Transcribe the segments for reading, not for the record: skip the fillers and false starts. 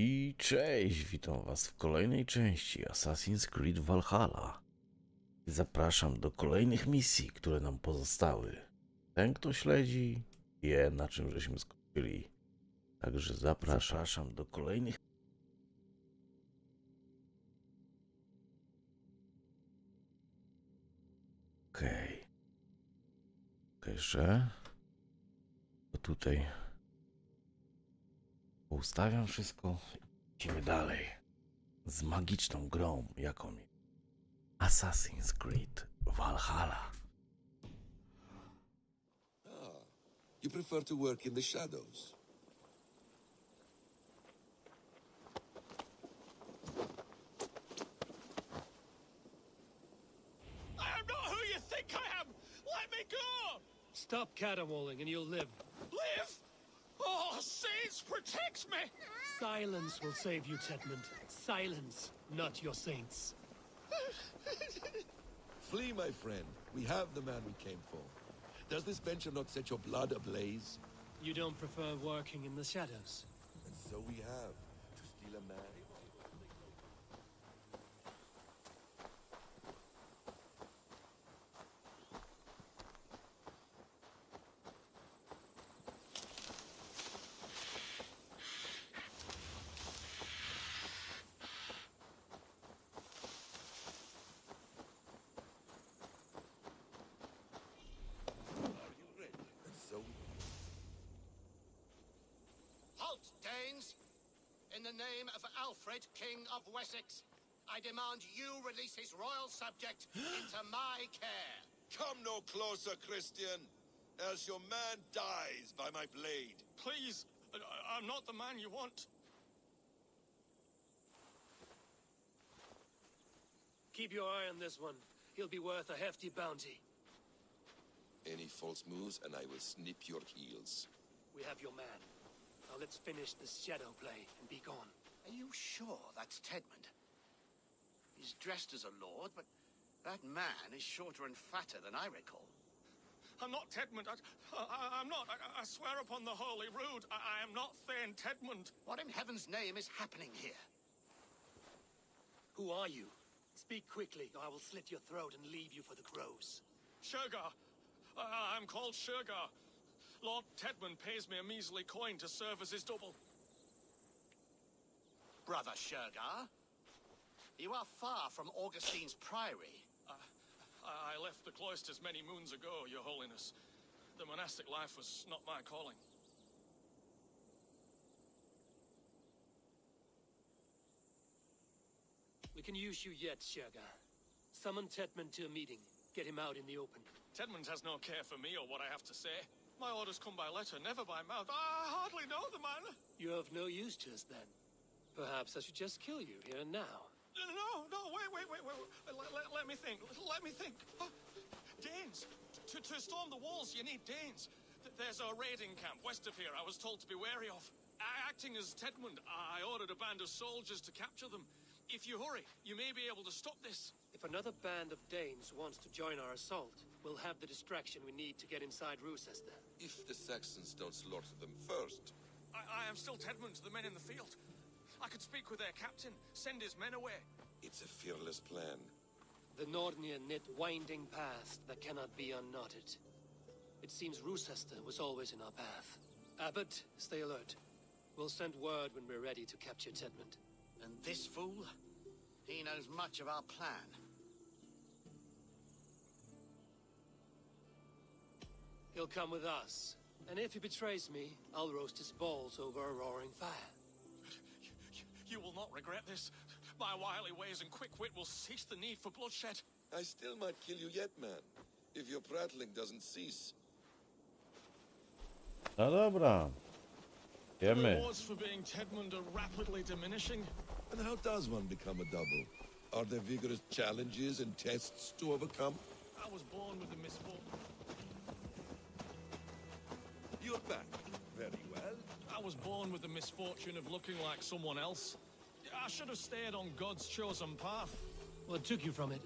I cześć, witam was w kolejnej części Assassin's Creed Valhalla. Zapraszam do kolejnych misji, które nam pozostały. Ten, kto śledzi, wie, na czym żeśmy skończyli. Także zapraszam do kolejnych. Okej. Jeszcze. To tutaj ustawiam wszystko i idziemy dalej. Z magiczną grą, jaką jest Assassin's Creed Valhalla. You prefer to work in the shadows? I am not who you think I am! Let me go! Stop caterwauling and you'll live. Live? Oh, saints, protect me! Silence will save you, Tedmund. Silence, not your saints. Flee, my friend. We have the man we came for. Does this venture not set your blood ablaze? You don't prefer working in the shadows? And so we have. To steal a man. Halt, Danes! In the name of Alfred, King of Wessex, I demand you release his royal subject into my care. Come no closer, Christian, else your man dies by my blade. Please, I'm not the man you want. Keep your eye on this one. He'll be worth a hefty bounty. Any false moves, and I will snip your heels. We have your man. Now let's finish this shadow play and be gone. Are you sure that's Tedmund? He's dressed as a lord, but that man is shorter and fatter than I recall. I'm not Tedmund. I'm not. I swear upon the Holy Rood, I am not Thane Tedmund. What in heaven's name is happening here? Who are you? Speak quickly, or I will slit your throat and leave you for the crows. Shergar. I'm called Shergar. Lord Tedmund pays me a measly coin to serve as his double. Brother Shergar? You are far from Augustine's priory. I left the cloisters many moons ago, Your Holiness. The monastic life was not my calling. We can use you yet, Shergar. Summon Tedmund to a meeting. Get him out in the open. Tedmund has no care for me or what I have to say. My orders come by letter, never by mouth. I hardly know the man. You're of no use to us then. Perhaps I should just kill you here and now. No, wait. Let me think. Let me think. Danes. To storm the walls, you need Danes. There's a raiding camp west of here I was told to be wary of. Acting as Tedmund, I ordered a band of soldiers to capture them. If you hurry, you may be able to stop this. If another band of Danes wants to join our assault, we'll have the distraction we need to get inside Rochester. If the Saxons don't slaughter them first. I am still Tedmund to the men in the field. I could speak with their captain, send his men away. It's a fearless plan. The Nordnir knit winding paths that cannot be unknotted. It seems Rochester was always in our path. Abbot, stay alert. We'll send word when we're ready to capture Tedmund. And this fool? He knows much of our plan. He'll come with us. And if he betrays me, I'll roast his balls over a roaring fire. You will not regret this. My wily ways and quick wit will cease the need for bloodshed. I still might kill you yet, man. If your prattling doesn't cease. No dobra. The Wiemy. rewards for being Tedmund are rapidly diminishing. And how does one become a double? Are there vigorous challenges and tests to overcome? I was born with the misfortune. You're back. Very well. I was born with the misfortune of looking like someone else. I should have stayed on God's chosen path. What took you from it?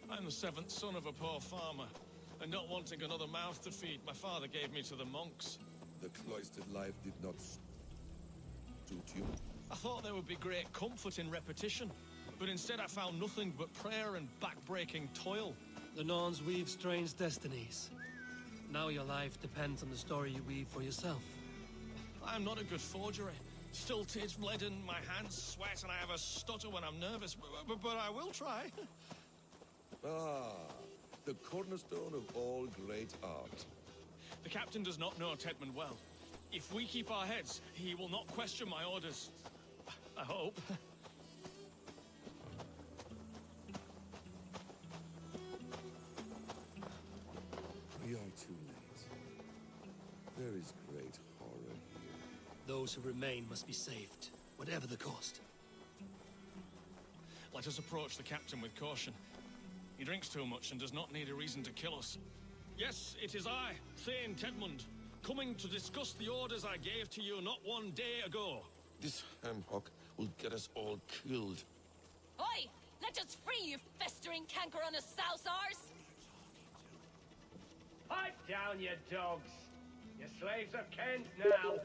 I'm the seventh son of a poor farmer, and not wanting another mouth to feed, my father ggave me to the monks. The cloistered life did not suit you. I thought there would be great comfort in repetition, but instead I found nothing but prayer and back-breaking toil. The Norns weave strange destinies. Now your life depends on the story you weave for yourself. I'm not a good forgery. Stilted, leaden, my hands sweat, and I have a stutter when I'm nervous, but I will try. Ah, the cornerstone of all great art. The captain does not know Tedmund well. If we keep our heads, he will not question my orders. I hope. We are too late. There is great horror here. Those who remain must be saved, whatever the cost. Let us approach the captain with caution. He drinks too much and does not need a reason to kill us. Yes, it is I, Thane Tedmund, coming to discuss the orders I gave to you not one day ago. This hamhock will get us all killed. Oi! Let us free, you festering canker on a sousars! Pipe down, you dogs! Your slaves of Kent now!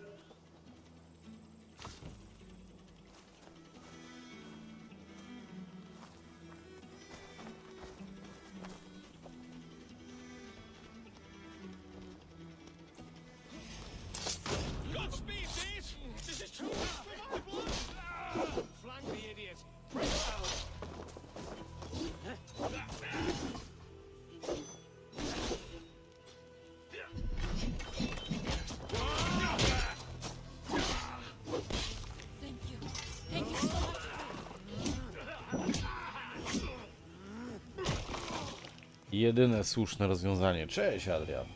Godspeed, mate! This is too much for my blood! Flank the idiot! Press out! Thank you. Thank you so much. Jedyne słuszne rozwiązanie. Cześć, Adrian.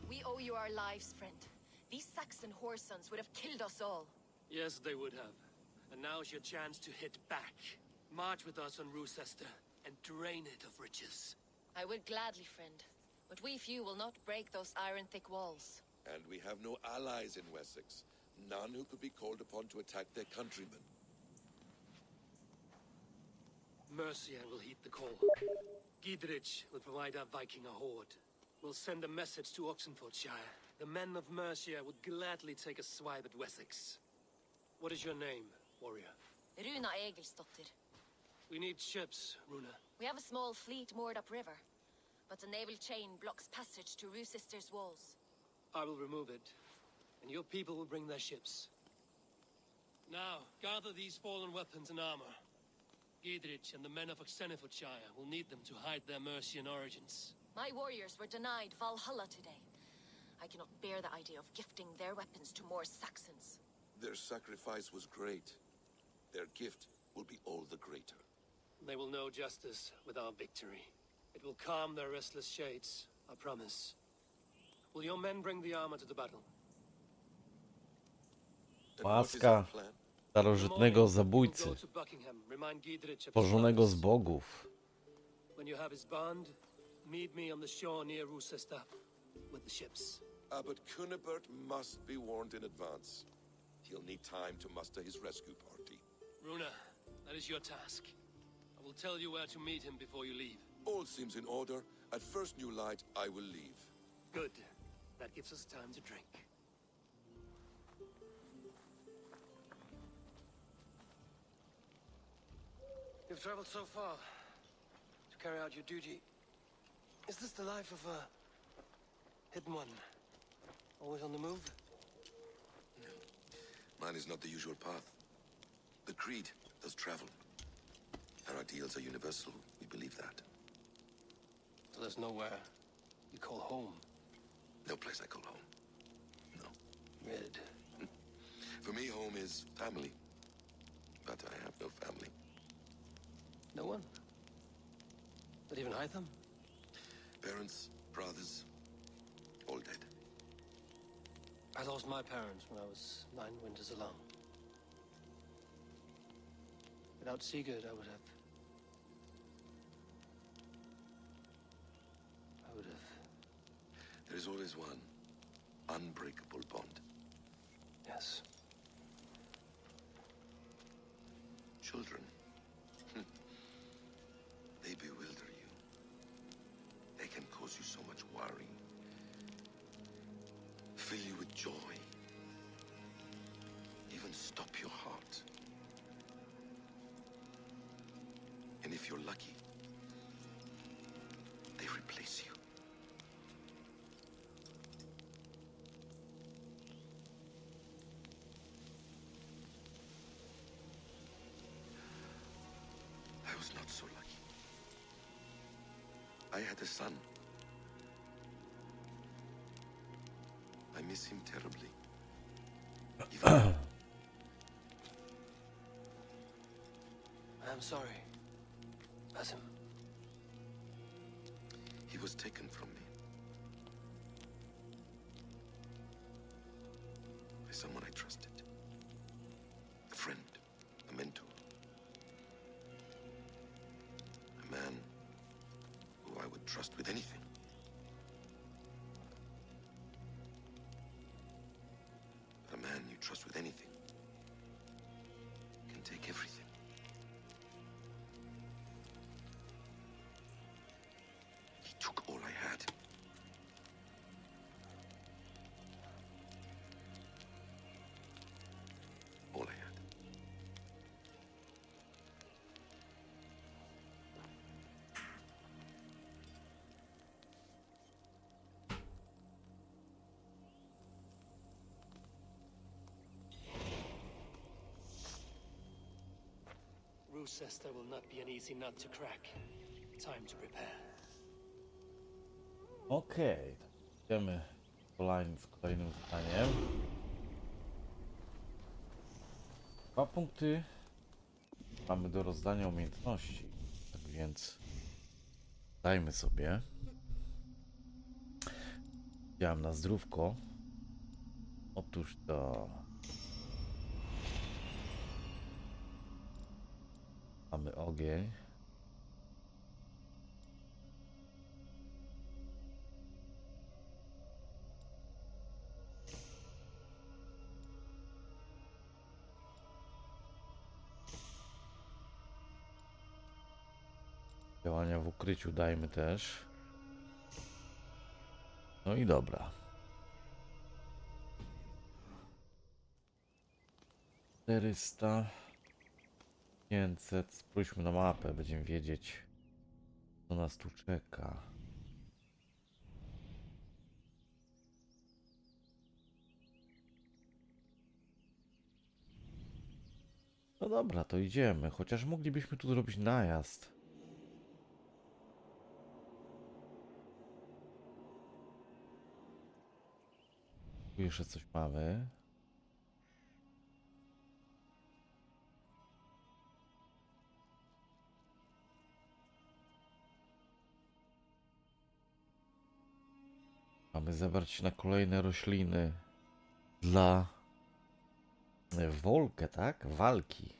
We owe you our lives, friend. These Saxon whoresons would have killed us all. Yes, they would have. And now's your chance to hit back. March with us on Rochester and drain it of riches. I would gladly, friend. But we few will not break those iron-thick walls. And we have no allies in Wessex. None who could be called upon to attack their countrymen. Mercia will heed the call. Giedrich will provide our Viking a horde. We'll send a message to Oxenfordshire. The men of Mercia would gladly take a swipe at Wessex. What is your name, warrior? Runa Egilsdotter. We need ships, Runa. We have a small fleet moored upriver, but a naval chain blocks passage to Rochester's walls. I will remove it, and your people will bring their ships. Now, gather these fallen weapons and armor. Giedrich and the men of Oxenfordshire will need them to hide their Mercian origins. My warriors were denied Valhalla today. I cannot bear the idea of gifting their weapons to more Saxons. Their sacrifice was great. Their gift will be all the greater. They will know justice with our victory. It will calm their restless shades, I promise. Will your men bring the armor to the battle? And what is Maska our plan? starożytnego zabójcy, Go to Buckingham, remind Giedrich of his tworzonego z promise. bogów. When you have his bond, meet me on the shore near Rochester with the ships. But Cunibert must be warned in advance. He'll need time to muster his rescue party. Runa, that is your task. I will tell you where to meet him before you leave. All seems in order. At first new light, I will leave. Good. That gives us time to drink. You've traveled so far to carry out your duty. Is this the life of a hidden one? Always on the move? Mine is not the usual path. The Creed does travel. Our ideals are universal. We believe that. So there's nowhere you call home. No place I call home. No. Red. For me, home is family. But I have no family. No one? Not even Hytham? Parents, brothers, all dead. I lost my parents when I was 9 winters alone. Without Sigurd, I would have... There is always one unbreakable bond. Yes. Children. They bewilder you. They can cause you so much worry. fill you with joy, even stop your heart. And if you're lucky, they replace you. I was not so lucky. I had a son. I miss him terribly. Even I'm sorry. Basim. he was taken from me by someone I trusted. A friend, a mentor. A man who I would trust with anything. But a man you trust with anything can take everything. He took all I had. All I had. Rochester will not be an easy nut to crack. Time to prepare. Okej, idziemy z kolejnym zdaniem. 2 punkty mamy do rozdania umiejętności, tak więc dajmy sobie. Działam na zdrówko. Otóż to mamy ogień. Działania w ukryciu dajmy też. No i dobra. 400, 500. Spójrzmy na mapę, będziemy wiedzieć, co nas tu czeka. No dobra, to idziemy. Chociaż moglibyśmy tu zrobić najazd. Tu jeszcze coś mamy. Mamy zebrać się na kolejne rośliny dla wolkę, tak? Walki.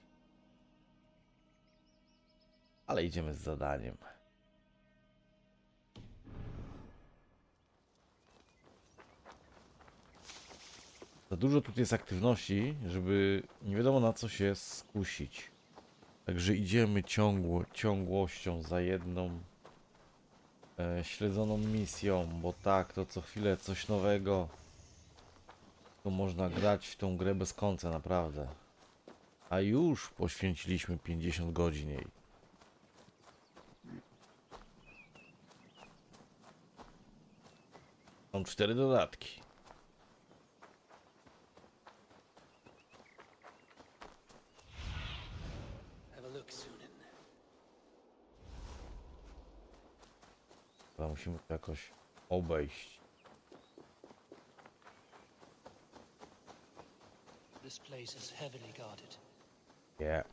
Ale idziemy z zadaniem. Za dużo tu jest aktywności, żeby nie wiadomo na co się skusić. Także idziemy ciągłością za jedną śledzoną misją, bo tak, to co chwilę coś nowego. To można grać w tą grę bez końca, naprawdę. A już poświęciliśmy 50 godzin jej. Są 4 dodatki. Have a look, Sunan. Chyba musimy to jakoś obejść. This place is heavily guarded. Nie.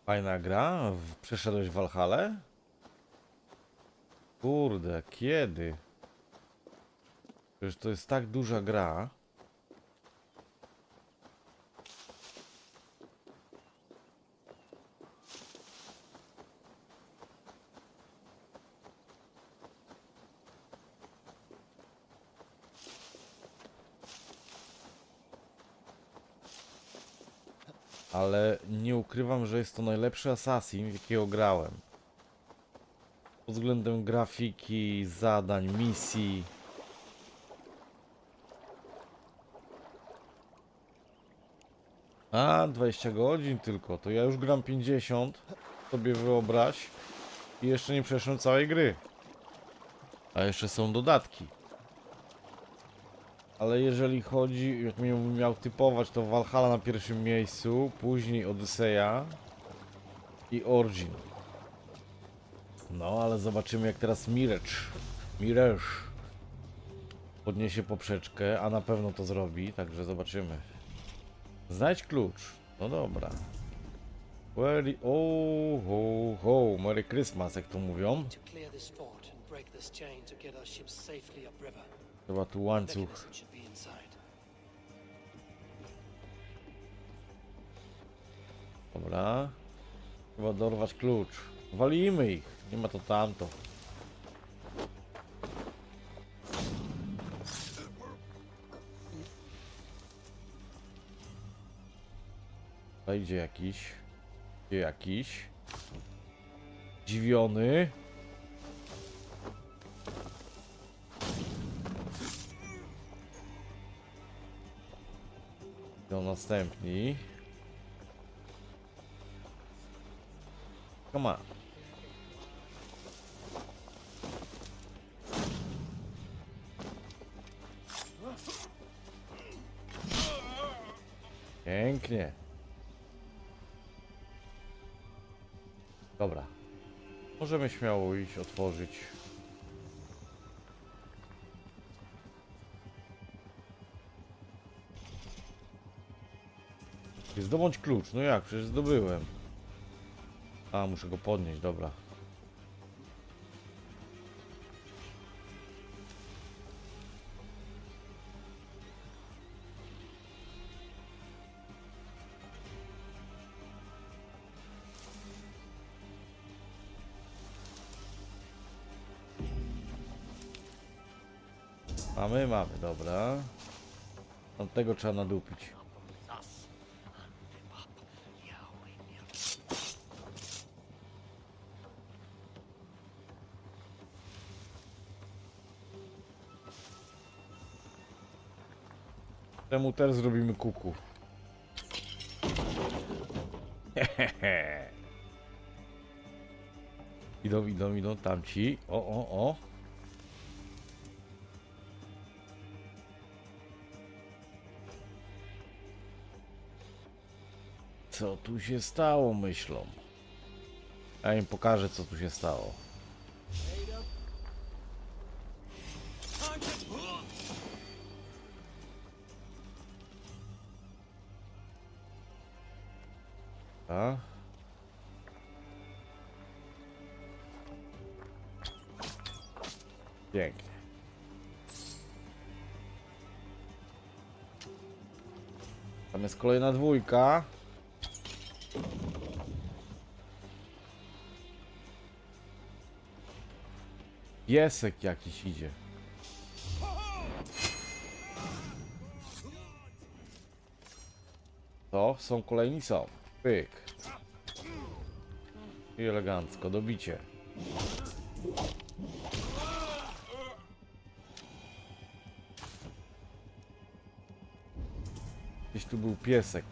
Fajna gra? Przeszedłeś w Valhallę? Kurde, kiedy? Przecież to jest tak duża gra. Ale nie ukrywam, że jest to najlepszy Assassin, w jakiego grałem. Pod względem grafiki, zadań, misji. A, 20 godzin tylko, to ja już gram 50, sobie wyobraź. I jeszcze nie przeszłem całej gry. A jeszcze są dodatki. Ale jeżeli chodzi, jak miał typować, to Valhalla na pierwszym miejscu, później Odyseja i Origin. No, ale zobaczymy, jak teraz Mirage podniesie poprzeczkę, a na pewno to zrobi, także zobaczymy. Znajdź klucz. No dobra. Oh, ho, ho. Merry Christmas, jak to mówią. To clear this fort and break this chain to get our ships safely upriver. Chyba tu łańcuch. Mechanism should be inside. Dobra. Chyba dorwać klucz. Walimy ich. Nie ma to tamto. Tutaj idzie jakiś. Gdzie jakiś. Dziwiony. To następni. Come on. Pięknie. Dobra. Możemy śmiało iść otworzyć. Zdobądź klucz. No jak? Przecież zdobyłem. A, muszę go podnieść, dobra. Mamy, dobra. Tamtego trzeba nadupić. Temu też zrobimy kuku. Idą tamci. O. Co tu się stało, myślą? Ja im pokażę, co tu się stało. A? Pięknie. Tam jest kolejna dwójka. Piesek jakiś idzie. To są kolejni, są. Pyk. I elegancko, dobicie. Gdzieś tu był piesek.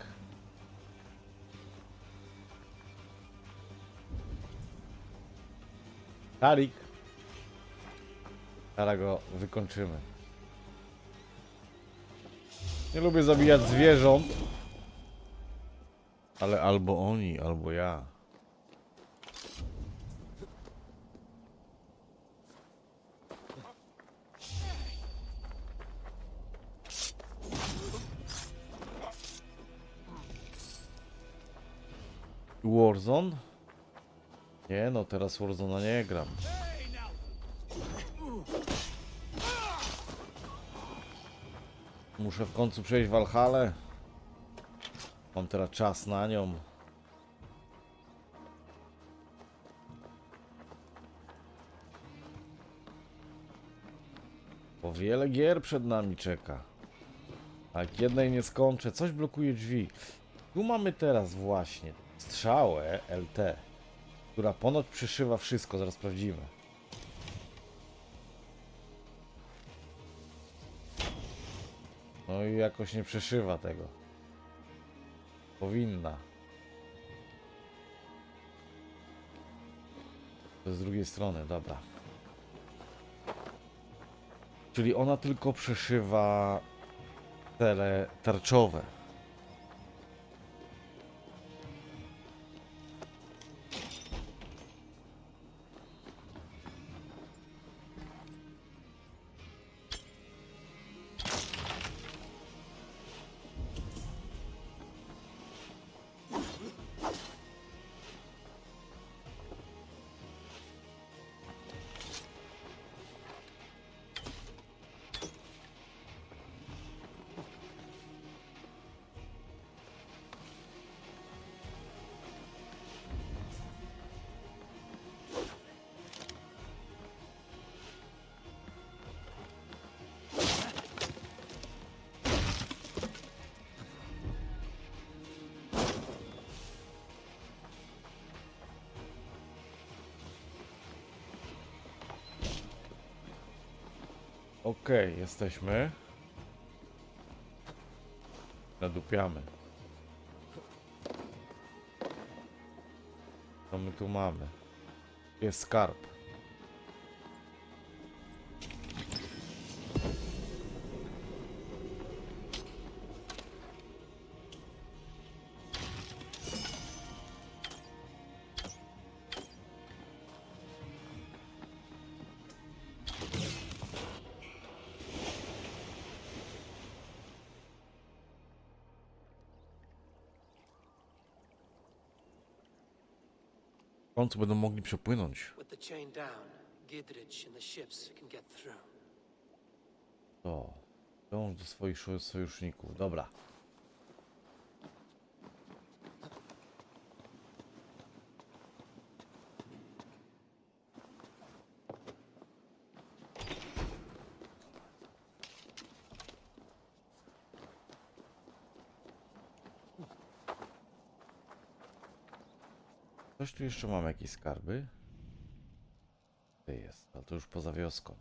Tarik. Teraz go wykończymy. Nie lubię zabijać zwierząt. Ale albo oni, albo ja. Warzone? Nie no, teraz Warzone'a nie gram. Muszę w końcu przejść Valhallę. Mam teraz czas na nią. Bo wiele gier przed nami czeka. A jak jednej nie skończę, coś blokuje drzwi. Tu mamy teraz właśnie strzałę LT, która ponoć przeszywa wszystko, zaraz sprawdzimy. No i jakoś nie przeszywa tego. Powinna. To z drugiej strony, dobra. Czyli ona tylko przeszywa cele tarczowe. Okej, jesteśmy. Nadupiamy. Co my tu mamy? Jest skarb. W końcu będą mogli przepłynąć. With the chain down, Gidrich and the ships can get through. To. Dąż do swoich sojuszników. Dobra. Coś tu jeszcze mamy, jakieś skarby? To jest, ale to już poza wioską.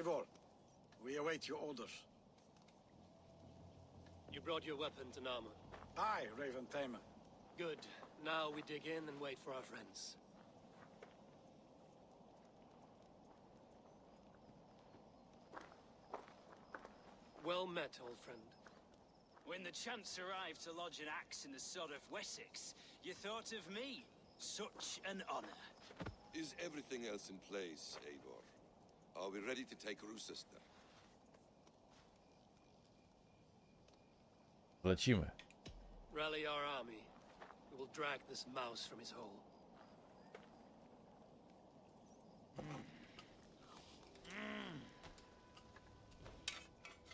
Eivor, we await your orders. You brought your weapons and armor. Aye, Raven Tamer. Good. Now we dig in and wait for our friends. Well met, old friend. When the chance arrived to lodge an axe in the sod of Wessex, you thought of me. Such an honor. Is everything else in place, Eivor? Are we ready to take Rochester? Lecimy. Rally our army. We will drag this mouse from his hole.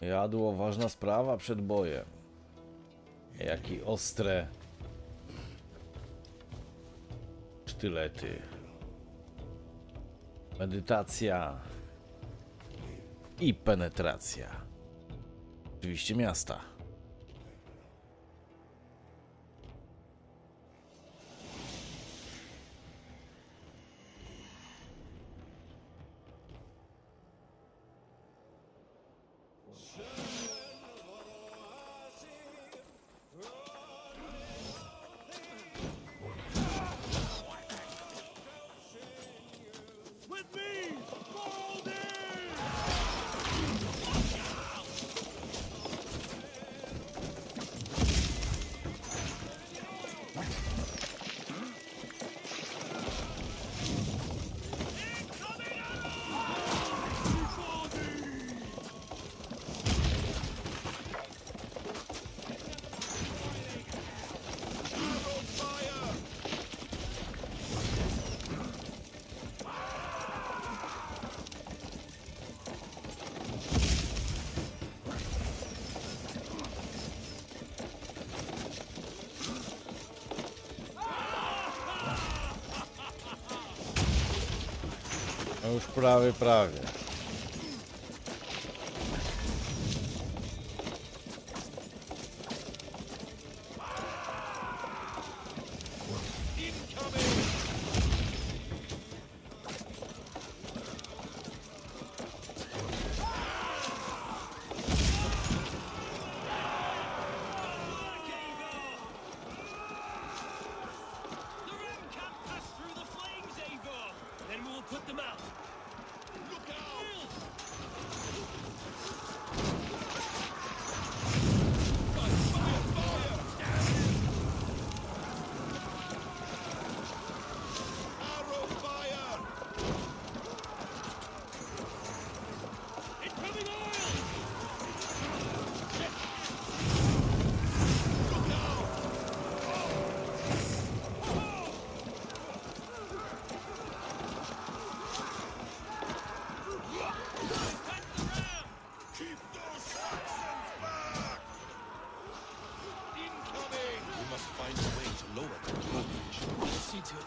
Jadło, ważna sprawa przed bojem. Jakie ostre sztylety. Medytacja i penetracja. Oczywiście miasta. już prawie. Put them out! Look out! Fire! Arrow fire! Incoming oil! Look out! Keep those Saxons back! Incoming! We must find a way to lower their voltage. See to it.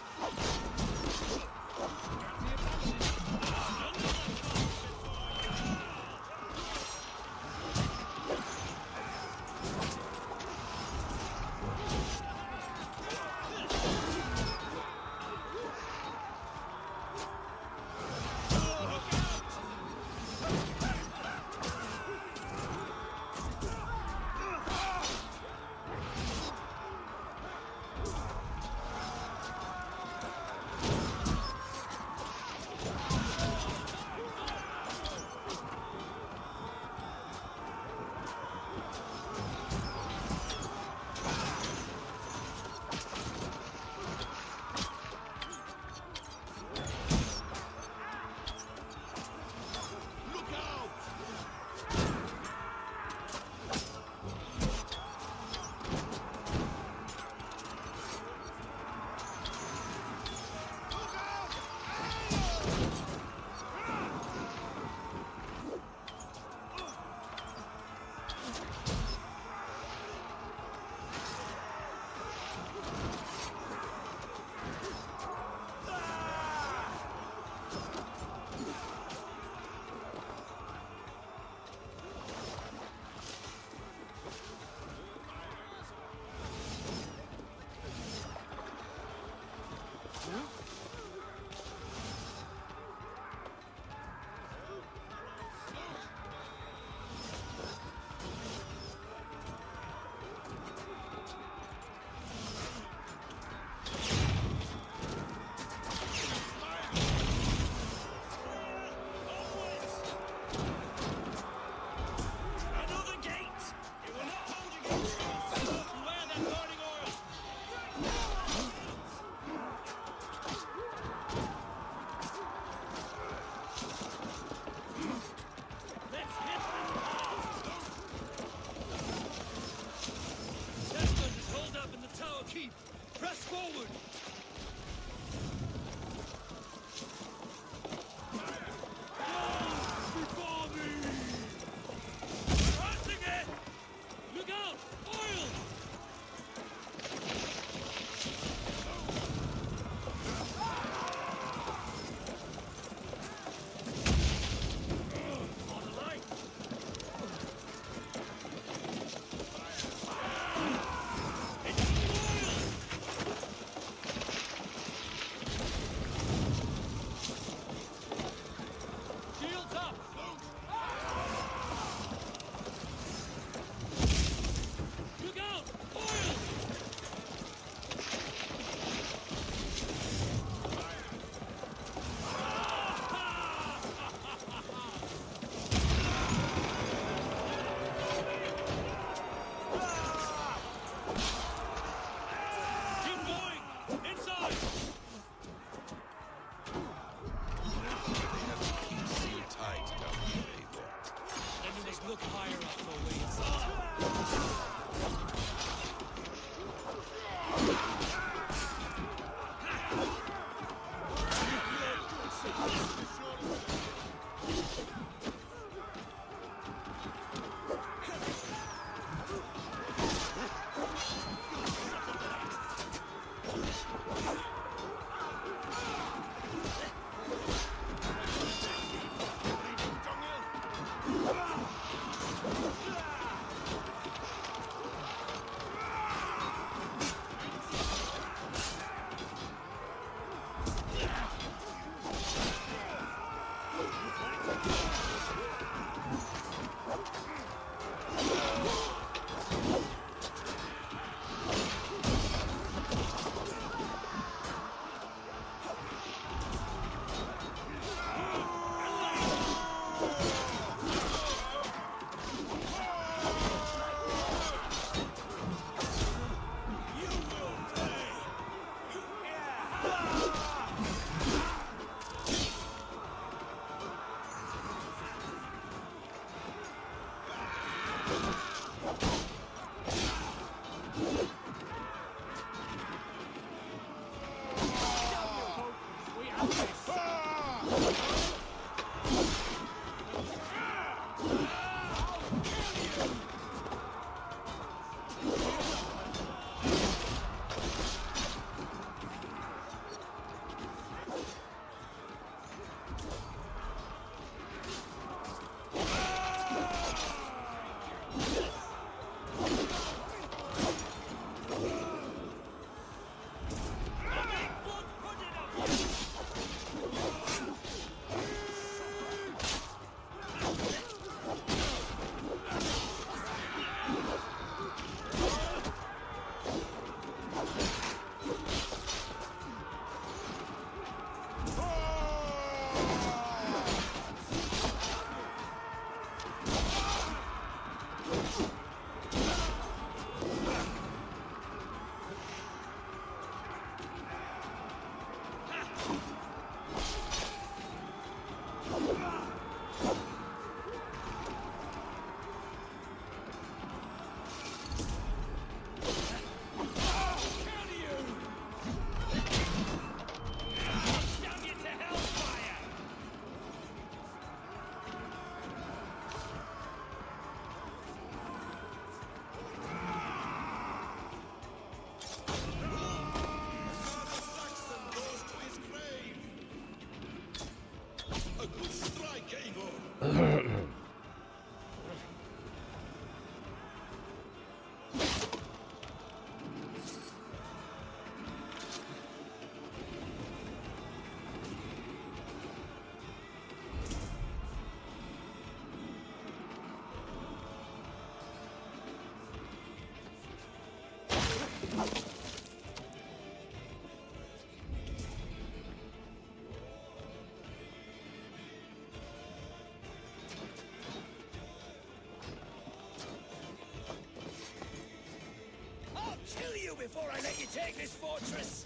I'll kill you before I let you take this fortress!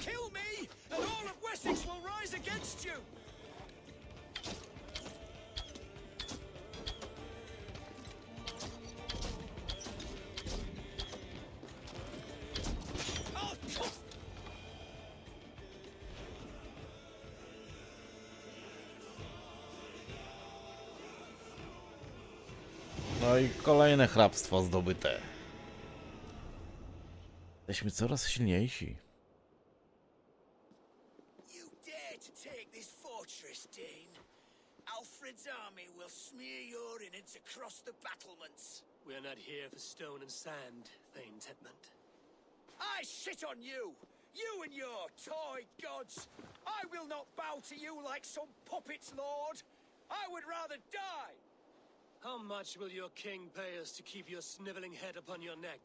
Kill me, and all of Wessex will rise against you! I'll cut. No i kolejne hrabstwo zdobyte. Jesteśmy coraz silniejsi. You dare to take this fortress, Dane? Alfred's army will smear your innards across the battlements. We're not here for stone and sand, Thane Tedmund. I shit on you! You and your toy gods! I will not bow to you like some puppet's lord! I would rather die! How much will your king pay us to keep your sniveling head upon your neck?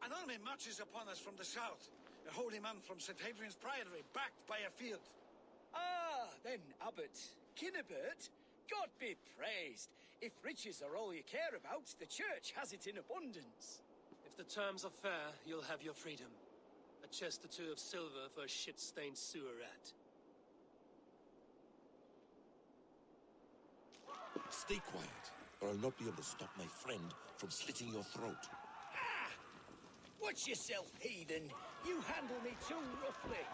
An army marches upon us from the south. A holy man from St. Hadrian's Priory, backed by a field. Ah, then, Abbot, Kinnebert, God be praised. If riches are all you care about, the church has it in abundance. If the terms are fair, you'll have your freedom. A chest or two of silver for a shit-stained sewer rat. Stay quiet, or I'll not be able to stop my friend from slitting your throat. Ah! Watch yourself, heathen. You handle me too roughly.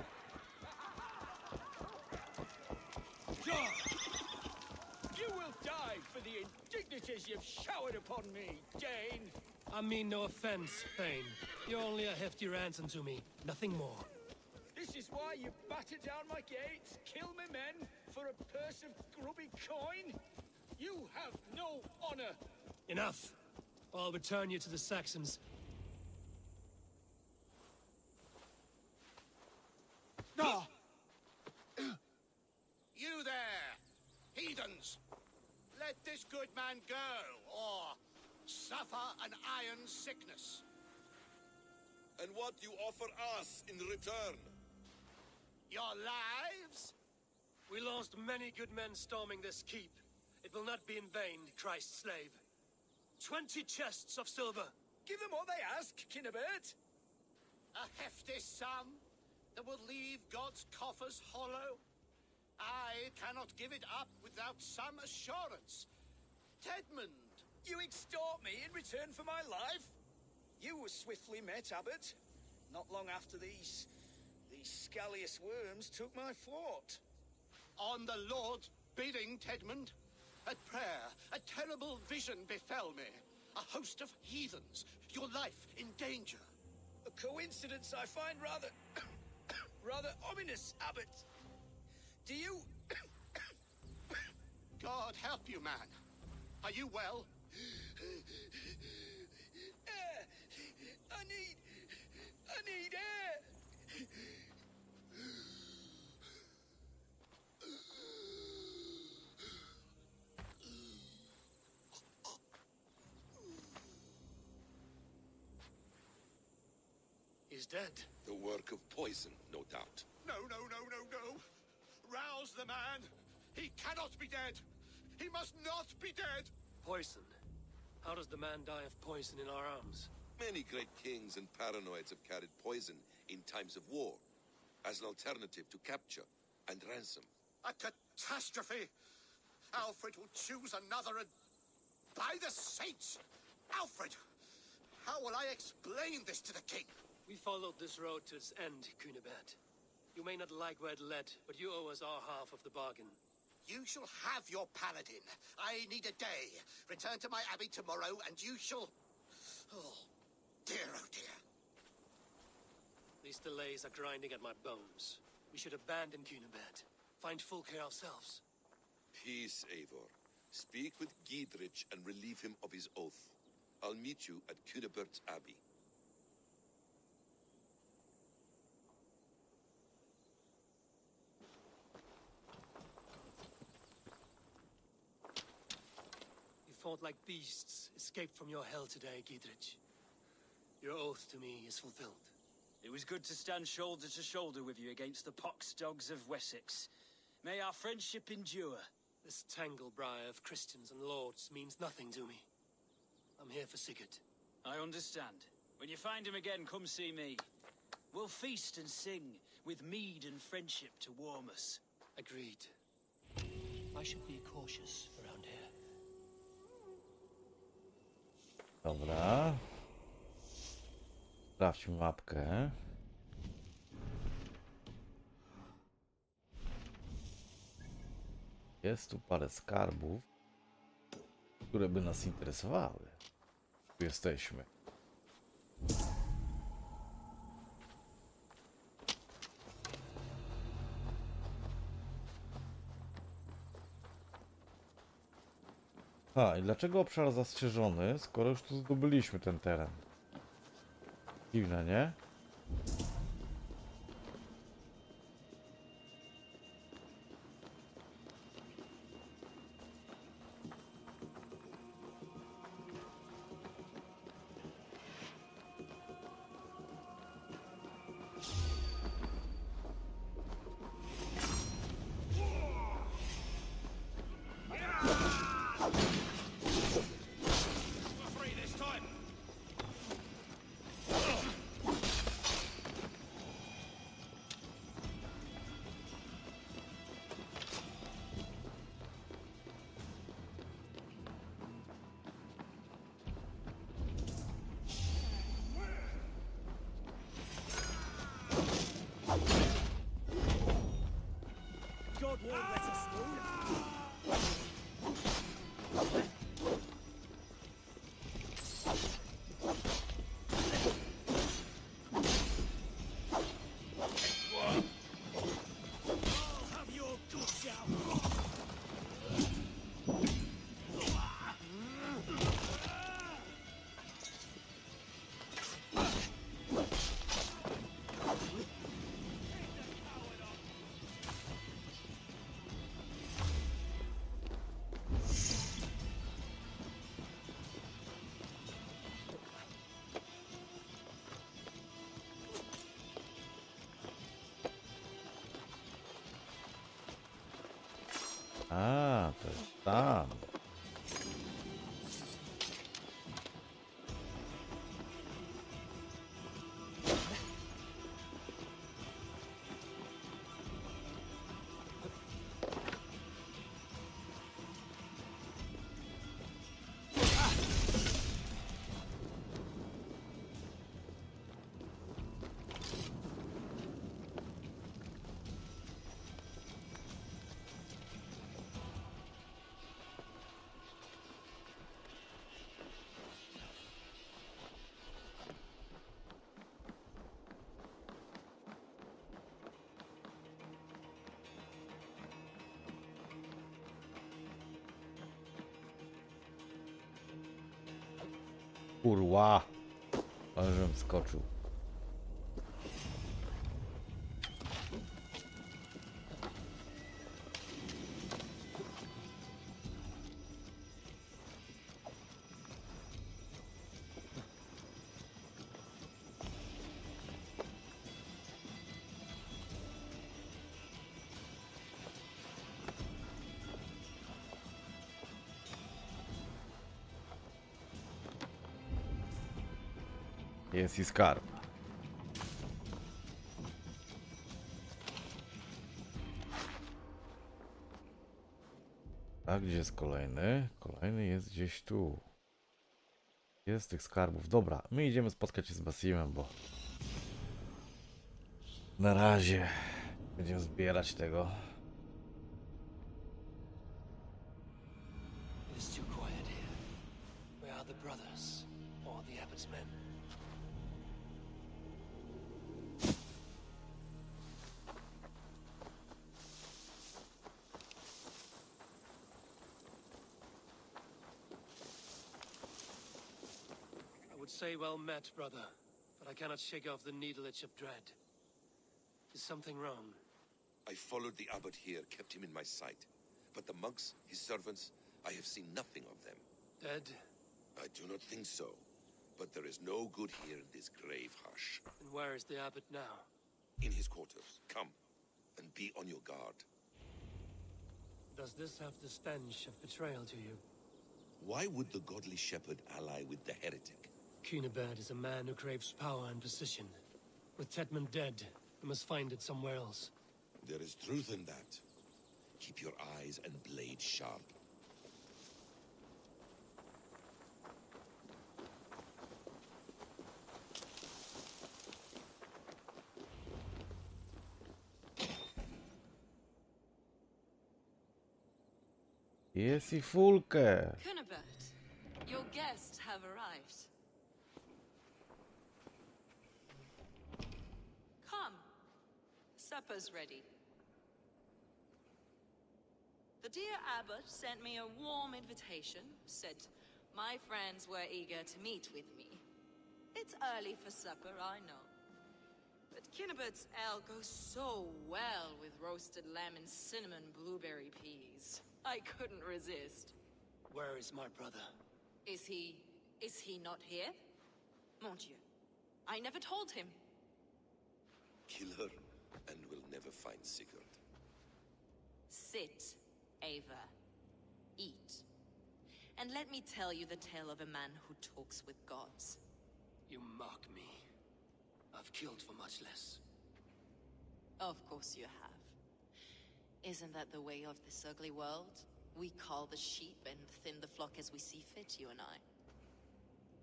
You will die for the indignities you've showered upon me, Dane. I mean no offense, Thane. You're only a hefty ransom to me, nothing more. This is why you batter down my gates, kill me men, for a purse of grubby coin? You have no honor. Enough. I'll return you to the Saxons. No! You there, heathens! Let this good man go, or suffer an iron sickness. And what do you offer us in return? Your lives? We lost many good men storming this keep. It will not be in vain, Christ's slave. 20 chests of silver. Give them what they ask, Kinnebert. A hefty sum that will leave God's coffers hollow? I cannot give it up without some assurance. Tedmund! You extort me in return for my life? You were swiftly met, Abbot. Not long after these scallious worms took my fort. On the Lord's bidding, Tedmund. At prayer, a terrible vision befell me. A host of heathens, your life in danger. A coincidence I find rather... rather ominous, Abbot. Do you... God help you, man. Are you well? Air! I need air! He's dead. The work of poison, no doubt. No. Rouse the man. He cannot be dead. He must not be dead. Poison. How does the man die of poison in our arms? Many great kings and paranoids have carried poison in times of war, as an alternative to capture and ransom. A catastrophe. Alfred will choose another and... By the saints! Alfred! How will I explain this to the king? We followed this road to its end, Cunibert. You may not like where it led, but you owe us our half of the bargain. You shall have your paladin. I need a day. Return to my abbey tomorrow, and you shall... Oh dear. These delays are grinding at my bones. We should abandon Cunabert, find Fulke ourselves. Peace, Eivor. Speak with Giedrich and relieve him of his oath. I'll meet you at Cunebert's Abbey. You fought like beasts, escaped from your hell today, Giedrich. Your oath to me is fulfilled. It was good to stand shoulder to shoulder with you against the pox dogs of Wessex. May our friendship endure. This tangle-briar of Christians and lords means nothing to me. I'm here for Sigurd. I understand. When you find him again, come see me. We'll feast and sing, with mead and friendship to warm us. Agreed. I should be cautious around here. Dobra. Sprawdźmy mapkę. Jest tu parę skarbów, które by nas interesowały. Tu jesteśmy. I dlaczego obszar zastrzeżony, skoro już tu zdobyliśmy ten teren? Dziwne, nie? God won't let us through. I'll have your guts out. To jest tam. Kurwa, ale żem skoczył. Jest i skarb. A gdzie jest kolejny? Kolejny jest gdzieś tu. Jest tych skarbów. Dobra, my idziemy spotkać się z Basimem, bo na razie będziemy zbierać tego. It's too quiet here. Where are the brothers? Or the abbot's men? say well met, brother, but I cannot shake off the needle itch of dread. Is something wrong? I followed the abbot here, kept him in my sight. But the monks, his servants, I have seen nothing of them. Dead? I do not think so. But there is no good here in this grave hush. And where is the abbot now? In his quarters. Come, and be on your guard. Does this have the stench of betrayal to you? Why would the godly shepherd ally with the heretic? Cunibert is a man who craves power and position. With Tedman dead, we must find it somewhere else. There is truth in that. Keep your eyes and blade sharp. Jest i fulkę. Cunibert, your guests have arrived. Come. Supper's ready. The dear abbot sent me a warm invitation, said my friends were eager to meet with me. It's early for supper, I know. But Cunibert's ale goes so well with roasted lamb and cinnamon blueberry peas. I couldn't resist. Where is my brother? Is he not here? Mon Dieu, I never told him. Kill her, and we'll never find Sigurd. Sit, Ava. Eat. And let me tell you the tale of a man who talks with gods. You mock me. I've killed for much less. Of course you have. Isn't that the way of this ugly world? We cull the sheep and thin the flock as we see fit, you and I.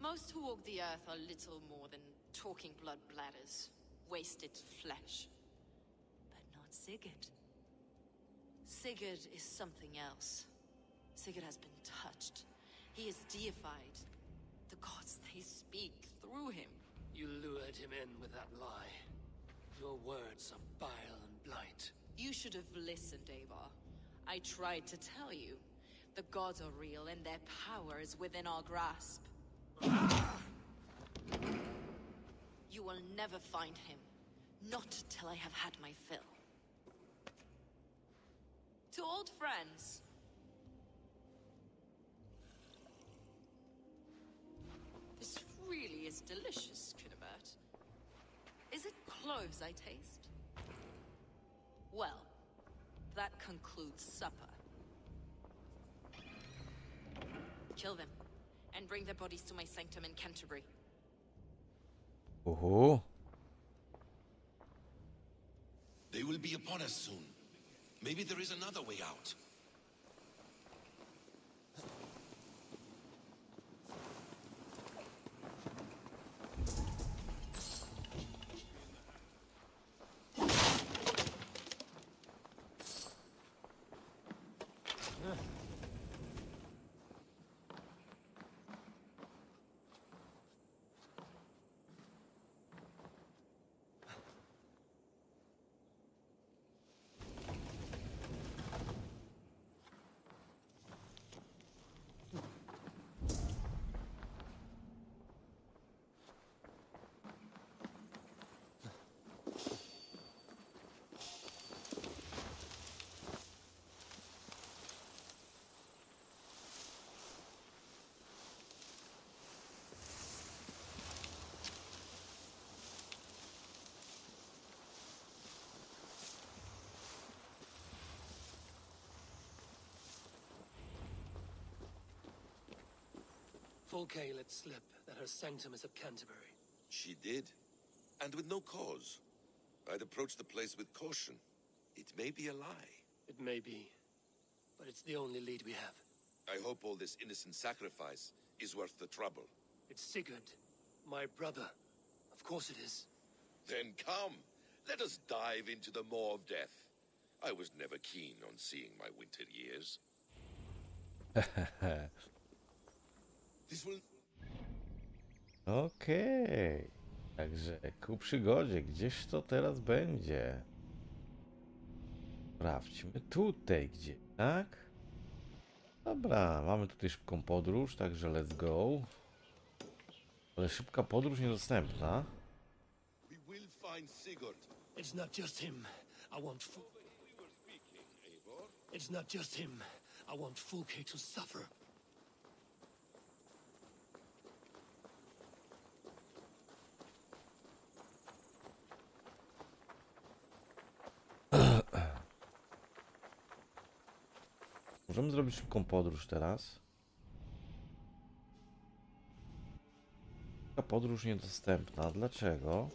Most who walk the earth are little more than talking blood bladders, wasted flesh. But not Sigurd. Sigurd is something else. Sigurd has been touched. He is deified. The gods, they speak through him. You lured him in with that lie. Your words are bile and blight. You should have listened, Ava. I tried to tell you. The gods are real and their power is within our grasp. You will never find him. Not till I have had my fill. To old friends. This really is delicious, Cunibert. Is it cloves I taste? Well, that concludes supper. Kill them, and bring their bodies to my sanctum in Canterbury. Oho. They will be upon us soon. Maybe there is another way out. Fulke let slip that her sanctum is at Canterbury. She did, and with no cause. I'd approach the place with caution. It may be a lie. It may be, but it's the only lead we have. I hope all this innocent sacrifice is worth the trouble. It's Sigurd, my brother. Of course it is. Then come, let us dive into the maw of death. I was never keen on seeing my winter years. This will... Okej. Także ku przygodzie. Gdzież to teraz będzie? Sprawdźmy tutaj gdzie, tak? Dobra, mamy tutaj szybką podróż, także let's go. Ale szybka podróż niedostępna. We will find Sigurd. It's not just him. I want It's not just him. I want Fulke to suffer. Możemy zrobić szybką podróż teraz. Szybka podróż niedostępna. Dlaczego?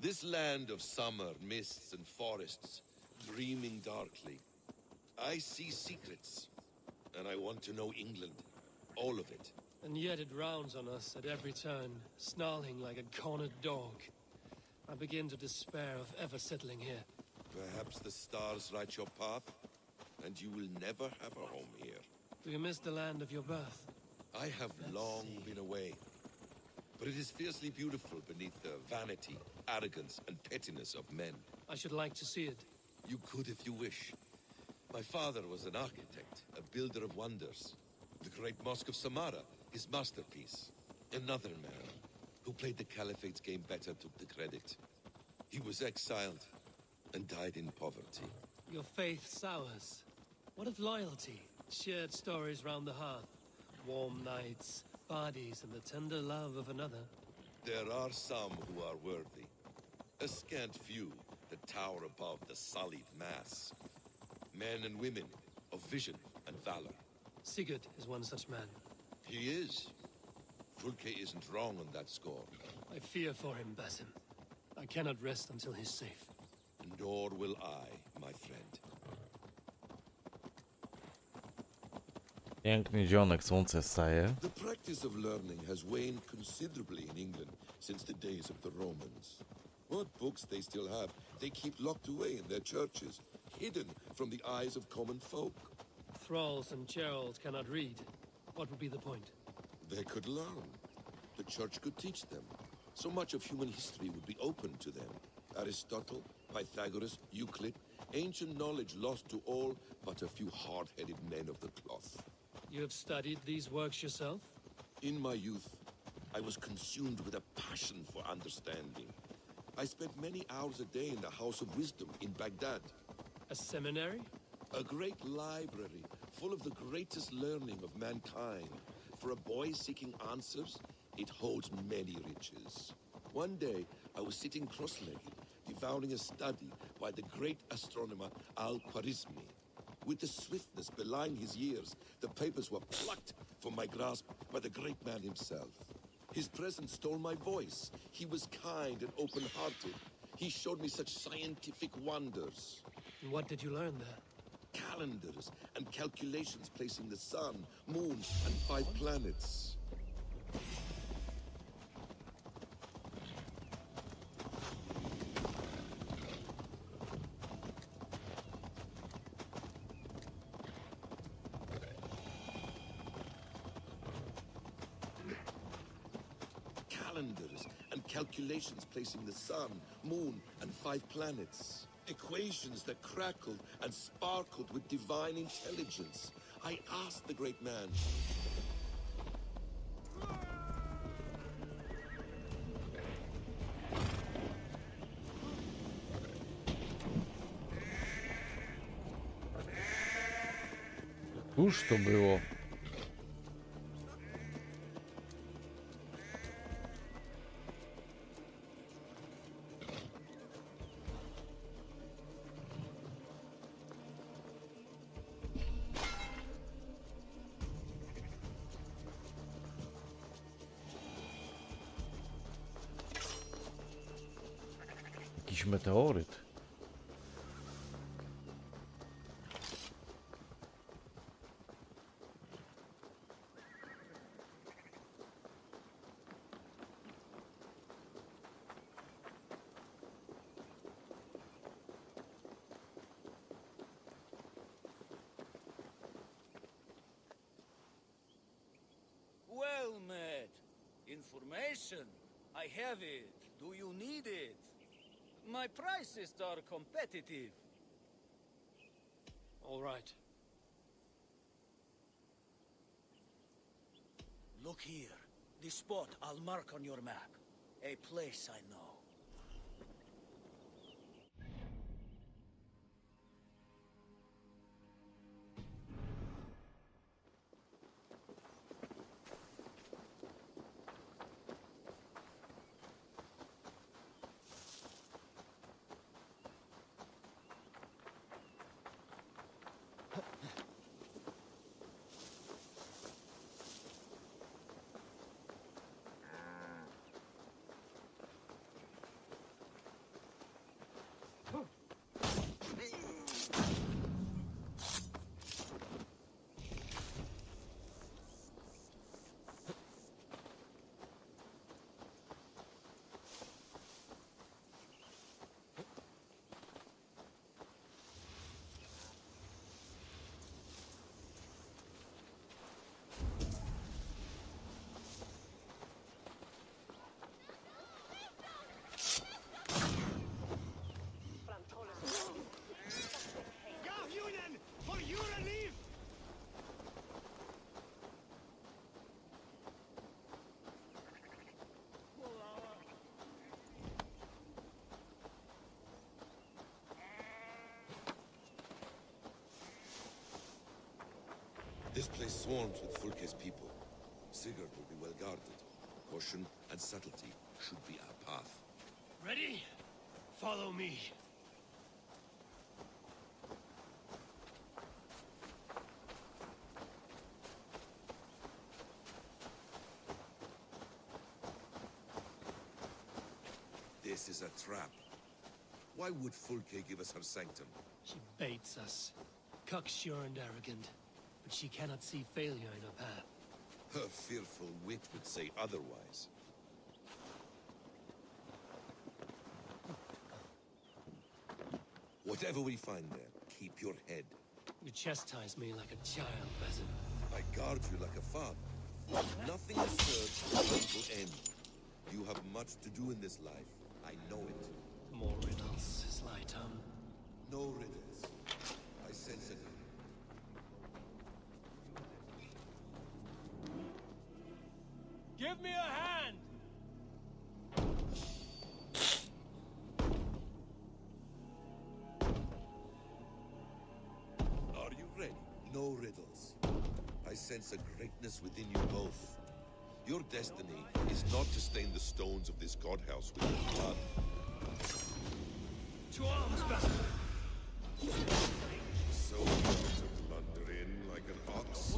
This land of summer, mists and forests, dreaming darkly. I see secrets, and I want to know England. All of it. And yet it rounds on us at every turn, snarling like a cornered dog. I begin to despair of ever settling here. Perhaps the stars write your path, and you will never have a home here. Do you miss the land of your birth? I have long been away, but it is fiercely beautiful beneath the vanity, arrogance, and pettiness of men. I should like to see it. You could if you wish. My father was an architect, a builder of wonders. The great Mosque of Samarra, his masterpiece. Another man, who played the Caliphate's game better, took the credit. He was exiled and died in poverty. Your faith sours. What of loyalty? Shared stories round the hearth. Warm nights, parties, and the tender love of another. There are some who are worthy. A scant few that tower above the sullied mass. Men and women of vision and valor. Sigurd is one such man. He is. Fulke isn't wrong on that score. I fear for him, Basim. I cannot rest until he's safe. Nor will I, my friend. Piękny dzionek, słońce staje. The practice of learning has waned considerably in England since the days of the Romans. What books they still have, they keep locked away in their churches, hidden from the eyes of common folk. Thralls and churls cannot read. What would be the point? They could learn. The church could teach them. So much of human history would be open to them. Aristotle, Pythagoras, Euclid, ancient knowledge lost to all but a few hard-headed men of the cloth. You have studied these works yourself? In my youth, I was consumed with a passion for understanding. I spent many hours a day in the House of Wisdom in Baghdad. A seminary? A great library full of the greatest learning of mankind. For a boy seeking answers, it holds many riches. One day, I was sitting cross-legged, devouring a study by the great astronomer Al-Khwarizmi. With the swiftness belying his years, the papers were plucked from my grasp by the great man himself. His presence stole my voice. He was kind and open-hearted. He showed me such scientific wonders. And what did you learn there? Calendars and calculations placing the sun, moon, and 5 planets. Calendars and calculations placing the sun, moon, and 5 planets. Equations that crackled and sparkled with divine intelligence. I asked the great man. Cóż to było? Jakiś meteoryt. protection. I have it. Do you need it? My prices are competitive. All right. Look here. This spot I'll mark on your map. A place I know. This place swarms with Fulke's people. Sigurd will be well guarded. Caution and subtlety should be our path. Ready? Follow me. This is a trap. Why would Fulke give us her sanctum? She baits us. Cocksure and arrogant. But she cannot see failure in her path. Her fearful wit would say otherwise. Whatever we find there, keep your head. You chastise me like a child, peasant. I guard you like a father. Nothing is served until end. You have much to do in this life. I know it. More riddles, sly tongue. No riddles. I sense it. Give me a hand! Are you ready? No riddles. I sense a greatness within you both. Your destiny is not to stain the stones of this godhouse with your blood. To arms, bastard! So you want to blunder in like an ox?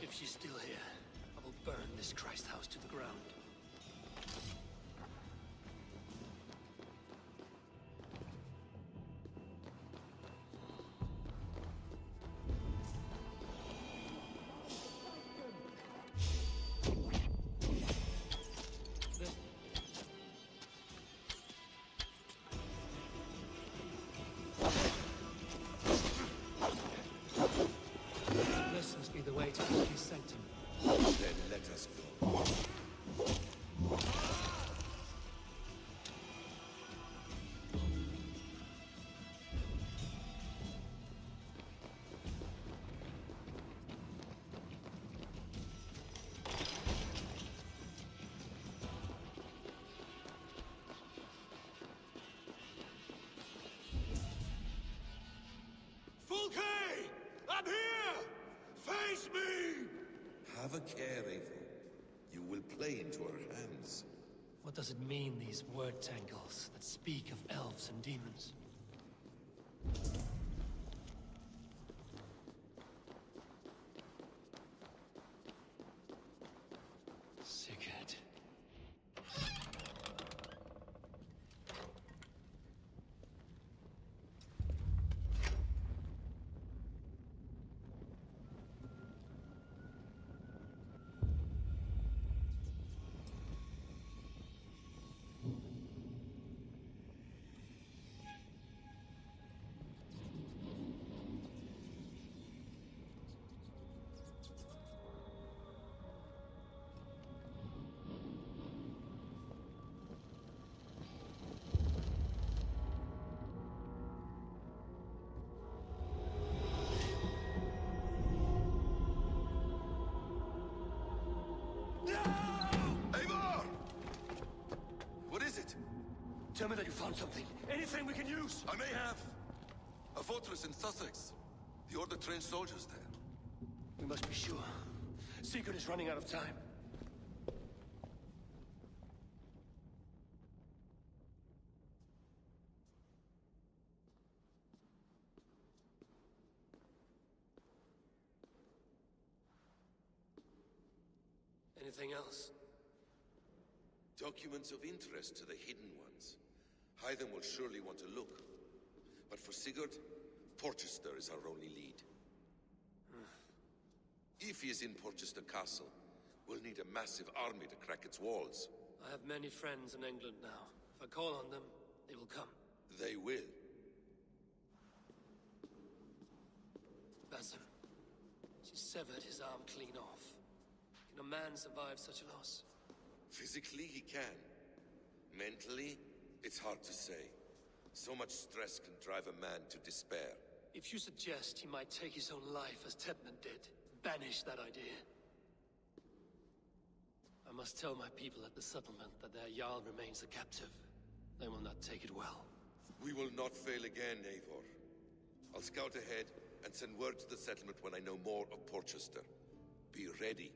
If she's still here, I will burn this Christ house to the ground. This must be the way to his sanctum. Then let us go. Fulke! I'm here! Face me! Have a care, Eivor. You will play into our hands. What does it mean, these word tangles that speak of elves and demons? Eivor! What is it? Tell me that you found something. Anything we can use. I may have. A fortress in Sussex. The Order trained soldiers there. We must be sure. Sigurd is running out of time. Anything else? Documents of interest to the hidden ones. Hythen will surely want to look. But for Sigurd, Porchester is our only lead. If he is in Porchester Castle, we'll need a massive army to crack its walls. I have many friends in England now. If I call on them, they will come. They will. Basim. She severed his arm clean off. Can a man survive such a loss? Physically, he can. Mentally, it's hard to say. So much stress can drive a man to despair. If you suggest he might take his own life as Tedman did, banish that idea. I must tell my people at the settlement that their Jarl remains a captive. They will not take it well. We will not fail again, Eivor. I'll scout ahead and send word to the settlement when I know more of Porchester. Be ready.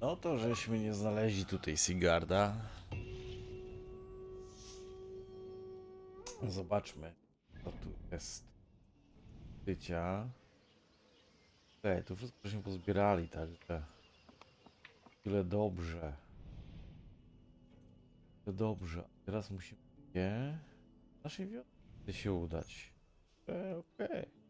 No to żeśmy nie znaleźli tutaj Sigurda. Zobaczmy, co tu jest. Życia. Okej, tu wszystko żeśmy pozbierali, także tyle dobrze. Tyle dobrze. Teraz musimy w naszej wiosce się udać. Okej.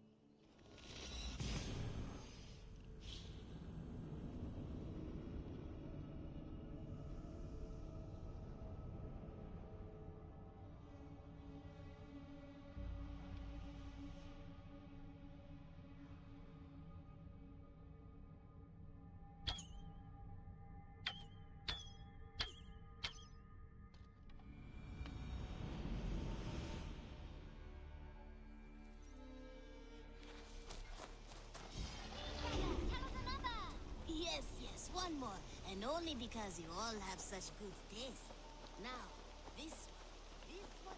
Yes, one more. And only because you all have such good taste. Now, this one.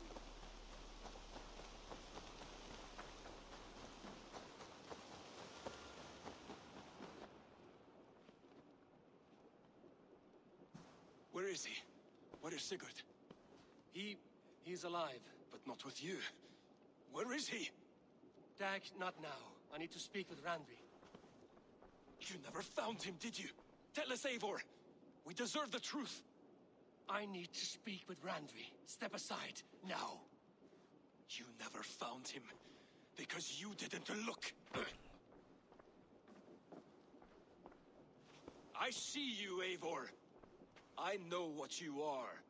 Where is he? Where is Sigurd? He's alive. But not with you. Where is he? Dag, not now. I need to speak with Randvi. You never found him, did you? Tell us, Eivor. We deserve the truth. I need to speak with Randvi. Step aside, now. You never found him because you didn't look. I see you, Eivor. I know what you are.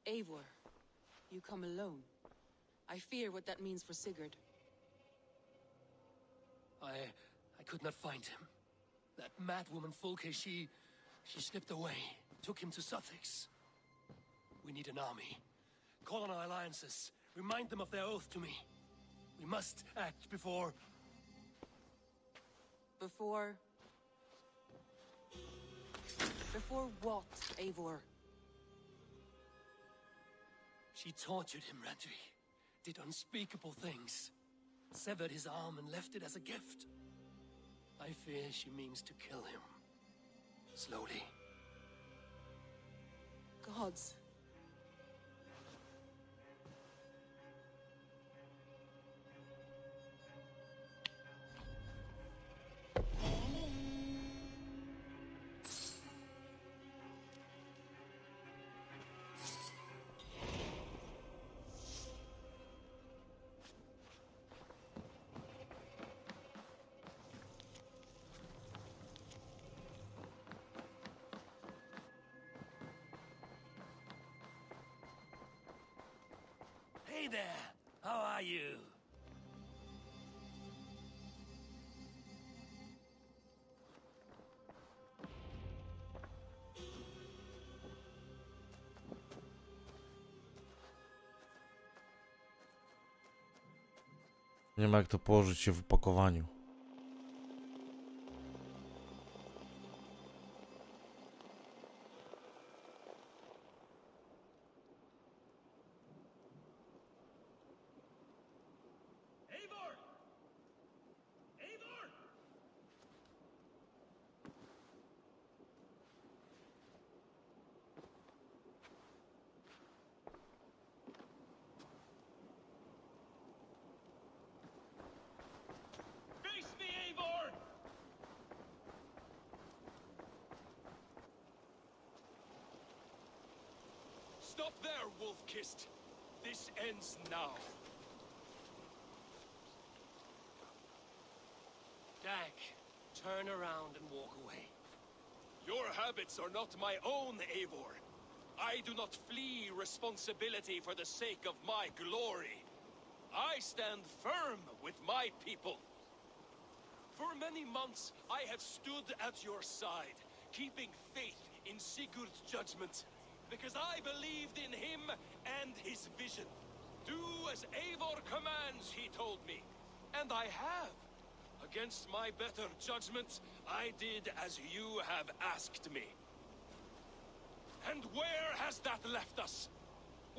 Eivor, you come alone. I fear what that means for Sigurd. I could not find him. That madwoman Folke, she slipped away, took him to Sussex. We need an army. Call on our alliances. Remind them of their oath to me. We must act before... Before what, Eivor? She tortured him, Randvi. Did unspeakable things. Severed his arm and left it as a gift. I fear she means to kill him. Slowly. Gods. Hey there! How are you? Nie ma jak to położyć się w opakowaniu. Stop there, wolf-kissed. This ends now. Dag, turn around and walk away. Your habits are not my own, Eivor. I do not flee responsibility for the sake of my glory. I stand firm with my people. For many months, I have stood at your side, keeping faith in Sigurd's judgment, because I believed in him and his vision. Do as Eivor commands, he told me, and I have. Against my better judgment, I did as you have asked me. And where has that left us?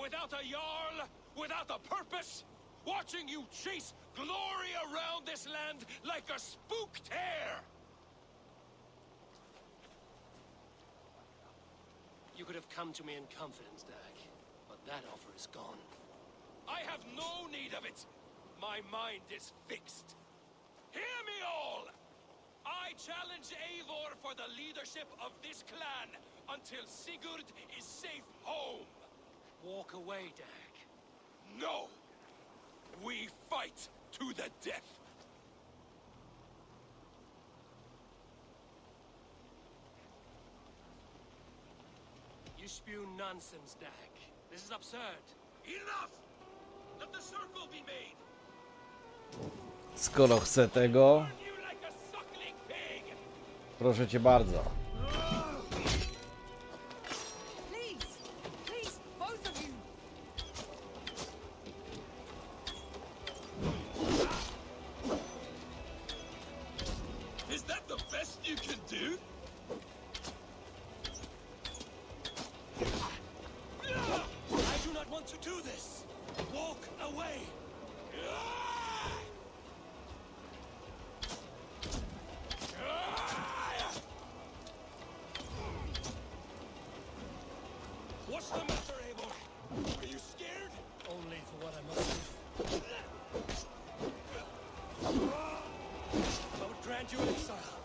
Without a Jarl, without a purpose? Watching you chase glory around this land like a spooked hare! You could have come to me in confidence, Dag, but that offer is gone. I have no need of it. My mind is fixed. Hear me all! I challenge Eivor for the leadership of this clan until Sigurd is safe home. Walk away, Dag. No! We fight to the death! You spew nonsense, Dag. This is absurd. Enough! Let the circle be made! Skoro chce tego, You like a suckling pig! proszę cię bardzo. Please, please, both of you. Is that the best you can do? I do not want to do this. Walk away. What's the matter, Eivor? Are you scared? Only for what I must do. I would grant you exile.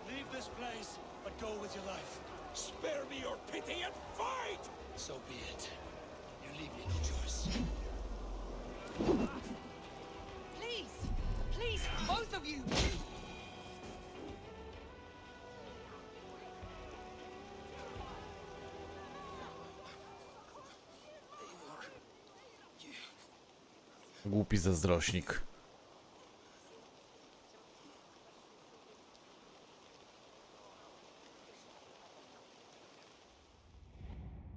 Leave this place, but go with your life. Spare me your pity and fight! So be it. You leave me no choice. Please, please, both of you. Głupi zazdrośnik.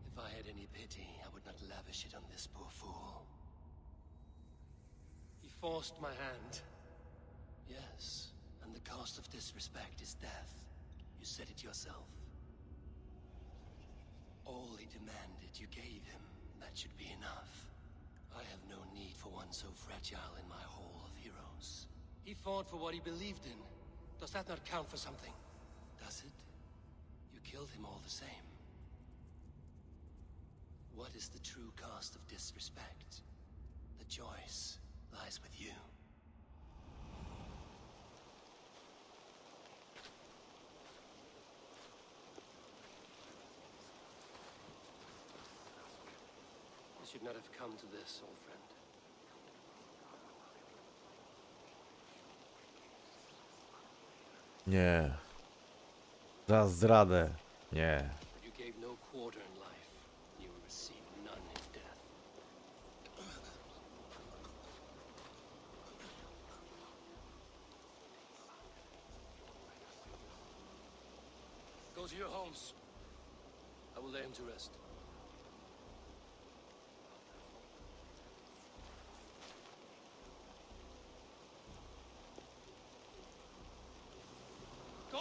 If I had any pity, I would not lavish it on this poor fool. He forced my hand. Yes, and the cost of disrespect is death. You said it yourself. All he demanded, you gave him. That should be enough. I have no need for one so fragile in my hall of heroes. He fought for what he believed in. Does that not count for something? Does it? You killed him all the same. What is the true cost of disrespect? The choice lies with you. I should not have come to this, old friend. Nie. Za zdradę. Nie. You gave no quarter in life. You will receive none in death. Go to your homes. I will lay him to rest.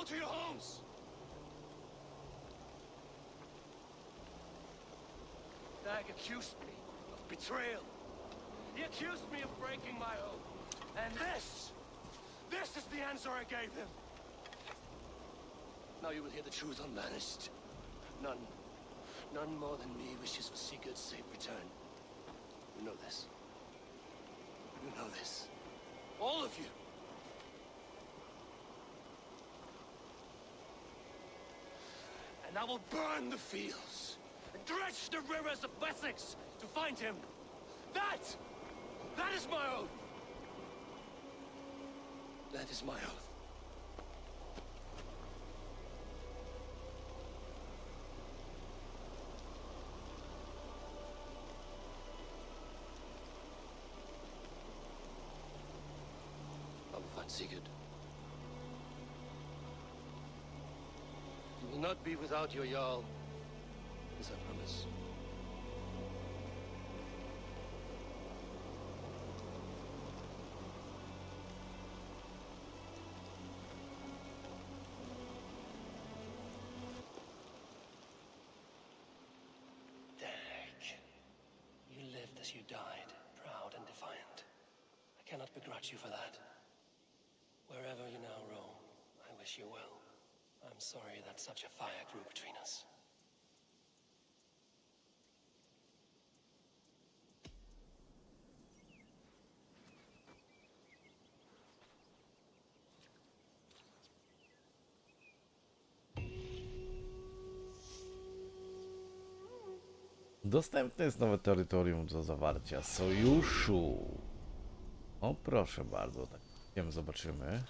Go to your homes! Dag accused me of betrayal. He accused me of breaking my oath. And this is the answer I gave him. Now you will hear the truth unbanished. None more than me wishes for Sigurd's safe return. You know this. You know this. All of you. And I will burn the fields and dredge the rivers of Wessex to find him. That is my oath. That is my oath. I will find Sigurd. You will not be without your Jarl, as I promise. You lived as you died, proud and defiant. I cannot begrudge you for that. Wherever you now roam, I wish you well. I'm sorry that such a fire grew between us. Dostępne jest nowe terytorium do zawarcia sojuszu. O, proszę bardzo, tak wiem, zobaczymy.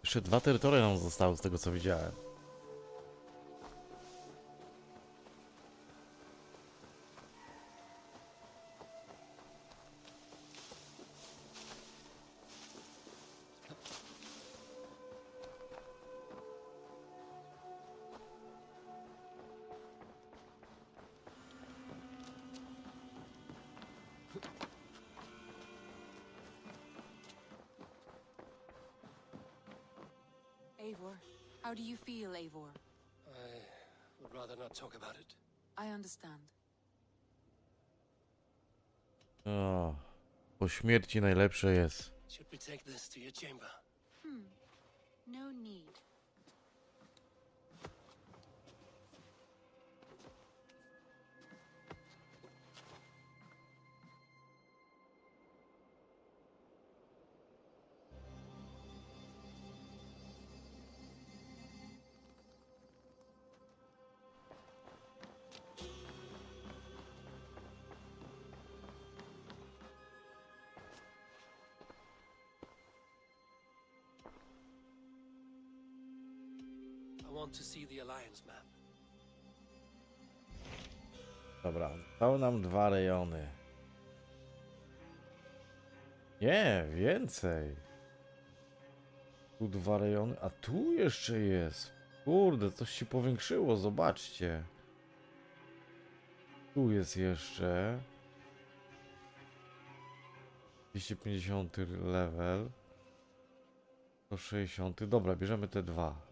Jeszcze 2 terytoria nam zostały z tego, co widziałem. Eivor, how do you feel, Eivor? I would rather not talk about it. I understand. O, po śmierci najlepsze jest. Should we take this to your chamber? No need. I want to see the Alliance map. Dobra, zostały nam 2 rejony. Nie, więcej. Tu 2 rejony, a tu jeszcze jest. Kurde, coś się powiększyło, zobaczcie. Tu jest jeszcze 250 level. 160. Dobra, bierzemy te 2.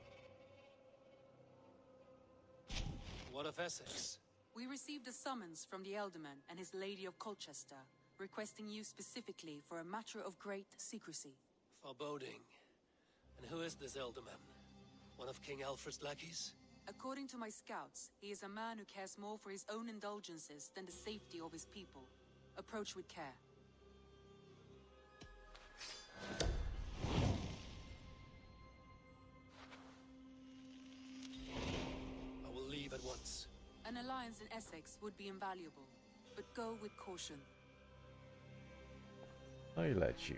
What of Essex? We received a summons from the Elderman and his Lady of Colchester, requesting you specifically for a matter of great secrecy. Foreboding. And who is this Elderman? One of King Alfred's lackeys? According to my scouts, he is a man who cares more for his own indulgences than the safety of his people. Approach with care. I will leave at once. An alliance in Essex would be invaluable, but go with caution. No i leci.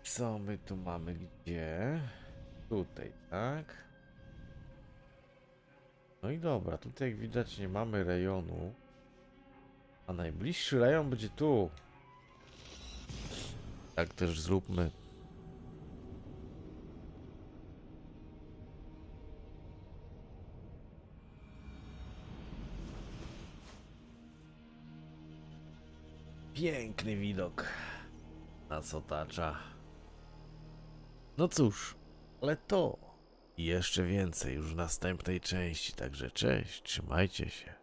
Co my tu mamy gdzie? Tutaj, tak? No i dobra, tutaj jak widać nie mamy rejonu. A najbliższy rejon będzie tu. Tak też zróbmy. Piękny widok nas otacza. No cóż, ale to i jeszcze więcej już w następnej części, także cześć, trzymajcie się.